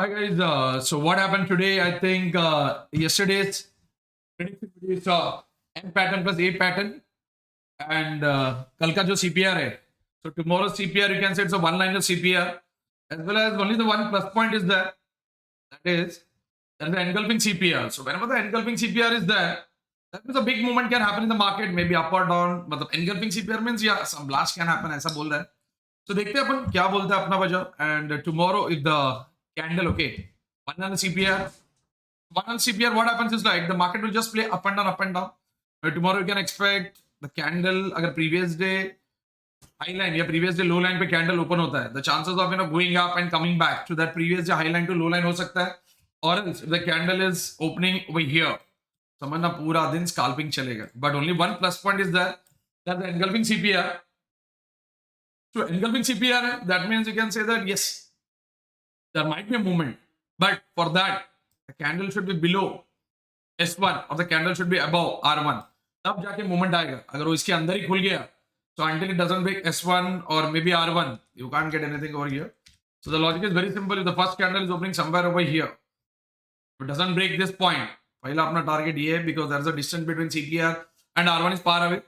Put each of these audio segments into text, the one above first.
Hi guys. So what happened today? I think yesterday's prediction video saw M pattern plus A pattern, and कल का जो CPR है. So tomorrow's CPR you can say it's a one-liner CPR, as well as only the one plus point is there. That is the engulfing CPR. So whenever the engulfing CPR is there, that means a big movement can happen in the market, maybe up or down. But the engulfing CPR means yeah, some blast can happen. ऐसा बोल रहा है. So देखते हैं अपन क्या बोलता है अपना वजह. And tomorrow if the candle okay, one on the CPR, what happens is like the market will just play up and down, up and down. Tomorrow you can expect the candle अगर previous day high line या previous day low line पे candle open होता है, the chances of going up and coming back to that previous day high line to low line हो सकता है. Or else if the candle is opening over here, समझना पूरा दिन scalping चलेगा. But only one plus point is there, that the engulfing CPR. So engulfing CPR, that means you can say that yes, there might be a movement, but for that the candle should be below S1 or the candle should be above R1. तब जाके movement आएगा. अगर वो इसके अंदर ही खुल गया, so until it doesn't break S1 or maybe R1, you can't get anything over here. So the logic is very simple. If the first candle is opening somewhere over here, if it doesn't break this point, पहला अपना target ये है, because there is a distance between CPR and R1 is far away.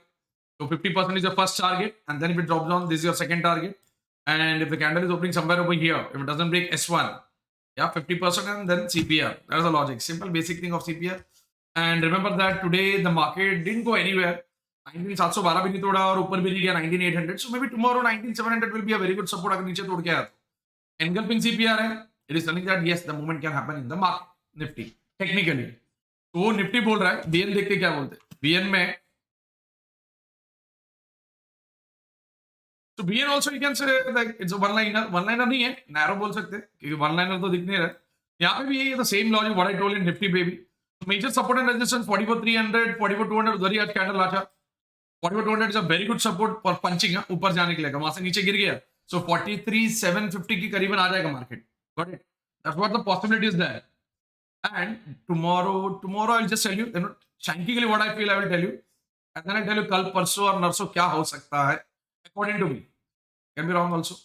So 50% is your first target, and then if it drops down, this is your second target. And if the candle is opening somewhere over here, if it doesn't break S1, yeah, 50% and then CPR. That is the logic. Simple basic thing of CPR. And remember that today the market didn't go anywhere. 19,712 भी नहीं तोड़ा और ऊपर भी नहीं गया 19,800. So maybe tomorrow 19,700 will be a very good support अगर नीचे तोड़ के आया तो. Engulfing CPR है. It is telling that yes, the movement can happen in the market. Nifty. Technically. तो वो निफ्टी बोल रहा है. BN देख के क्या बोलते हैं? BN में तो BN also you can say like it's a one liner नहीं है, narrow बोल सकते हैं क्योंकि one liner तो दिख नहीं रहा है. यहाँ पे भी यही है, the same logic what I told in Nifty baby. So major support and resistance 44,300, 44,200 उधर ही आज कैंडल आचा. 44,200 is a very good support for punching ऊपर जाने के लिए. वहां से नीचे गिर गया, so 43,750 की करीबन आ जाएगा market. Got it? That's what the possibility is there. And tomorrow I'll just tell you, Shanky के लिए what I feel I will tell you, and then I'll tell you कल परसों और नरसों क्या हो सकता है. According to me, can be wrong also.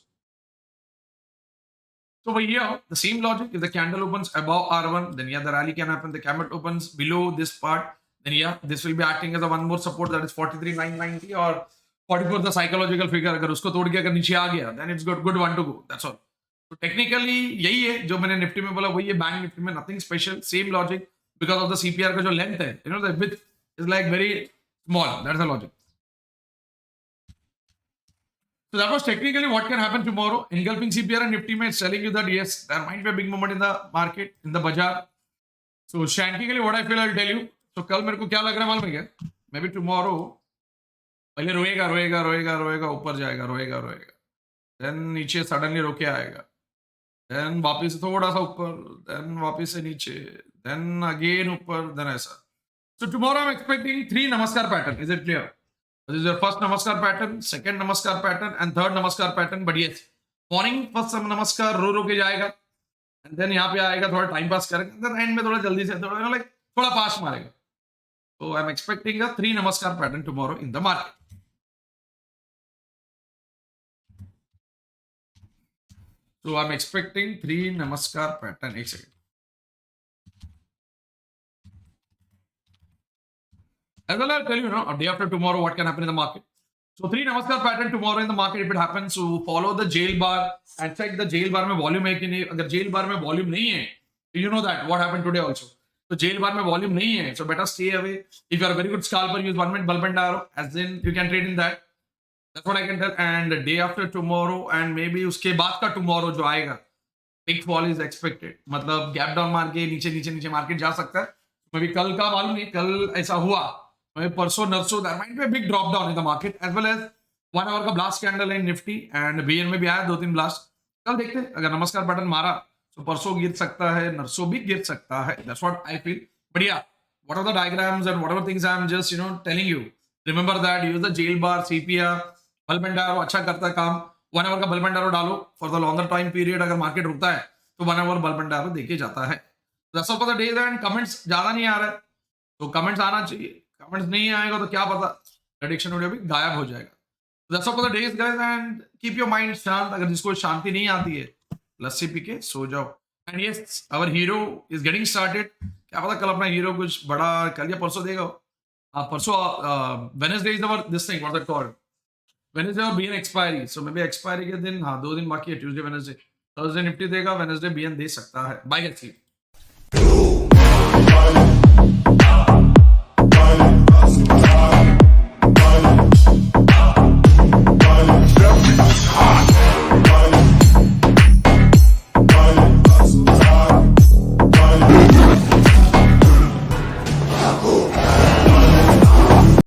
So over here, the same logic. If the candle opens above R1, then yeah, the rally can happen. The candle opens below this part, then yeah, this will be acting as a one more support, that is 43,990 or 44 the psychological figure. अगर उसको तोड़ के अगर नीचे आ गया, then it's good one to go. That's all. So technically यही है जो मैंने निफ्टी में बोला, वही है बैंक निफ्टी में. Nothing special, same logic because of the CPR का जो length है, the width is like very small. That's the logic. So that was technically what can happen tomorrow. Engulfing CPR and Nifty is telling you that yes, there might be a big moment in the market, in the bazaar. So Shanky के लिए what I feel I'll tell you. So कल मेरे को क्या लग रहा है मालूम है क्या? Maybe tomorrow पहले रोएगा ऊपर जाएगा रोएगा. Then नीचे suddenly रोके आएगा. Then वापस थोड़ा सा ऊपर. Then वापस से नीचे. Then again ऊपर. Then ऐसा. So tomorrow I'm expecting 3 namaskar pattern. Is it clear? This is your first namaskar pattern, second namaskar pattern, and third namaskar pattern. But yes, morning first namaskar रो के जाएगा, and then यहाँ पे आएगा थोड़ा time pass करेगा, then end में थोड़ा जल्दी से थोड़ा पास मारेगा. So I'm expecting a 3 namaskar pattern tomorrow in the market. So I'm expecting 3 namaskar pattern. एक second. As well, I'll tell you, a day after tomorrow, what can happen in the market. So 3 namaskar pattern tomorrow in the market if it happens. So follow the jail bar and check the jail bar में volume है कि नहीं. अगर jail bar में volume नहीं है, you know that what happened today also. So jail bar में volume नहीं है, so better stay away. If you are a very good scalper, use 1 minute bulb and arrow, as in you can trade in that. That's what I can tell. And the day after tomorrow and maybe उसके बाद का tomorrow जो आएगा, big fall is expected. मतलब gap down मार के नीचे market जा सकता है. Maybe कल का मालूम नहीं, कल ऐसा हुआ. परसों नरसों there might be a big drop down in the market, as well as 1 hour का blast candle in Nifty and BN में भी आया 2-3 blast. कल देखते हैं अगर नमस्कार पैटर्न मारा तो परसों गिर सकता है, नरसों भी गिर सकता है. That's what I feel. But yeah, what are the diagrams and whatever things I'm just telling you. Remember that use the jail bar, CPR, bulb and arrow अच्छा करता है काम. 1 hour का bulb and arrow डालो for the longer time period. अगर market रुकता है तो 1 hour bulb and arrow देके जाता है. That's all for the day. And comments ज्यादा नहीं आ रहा है, तो comments आना चाहिए. कमेंट्स नहीं आएगा तो क्या पता प्रेडिक्शन वीडियो भी गायब हो जाएगा. That's all for the days guys, and keep your mind शांत. अगर जिसको शांति नहीं आती है, लस्सी पी के सो जाओ. And yes our hero is getting started. क्या पता कल अपना हीरो कुछ बड़ा कल या परसों देगा. परसों Wednesday is our this thing what's it called, Wednesday और B N expiry. So maybe expiry के दिन, हाँ 2 दिन बाकी है, ट्यूसडे वेडनेसडे. थर्सडे निफ्टी देगा, वेडनेसडे बीएन दे सकता है. बाय गेट सी.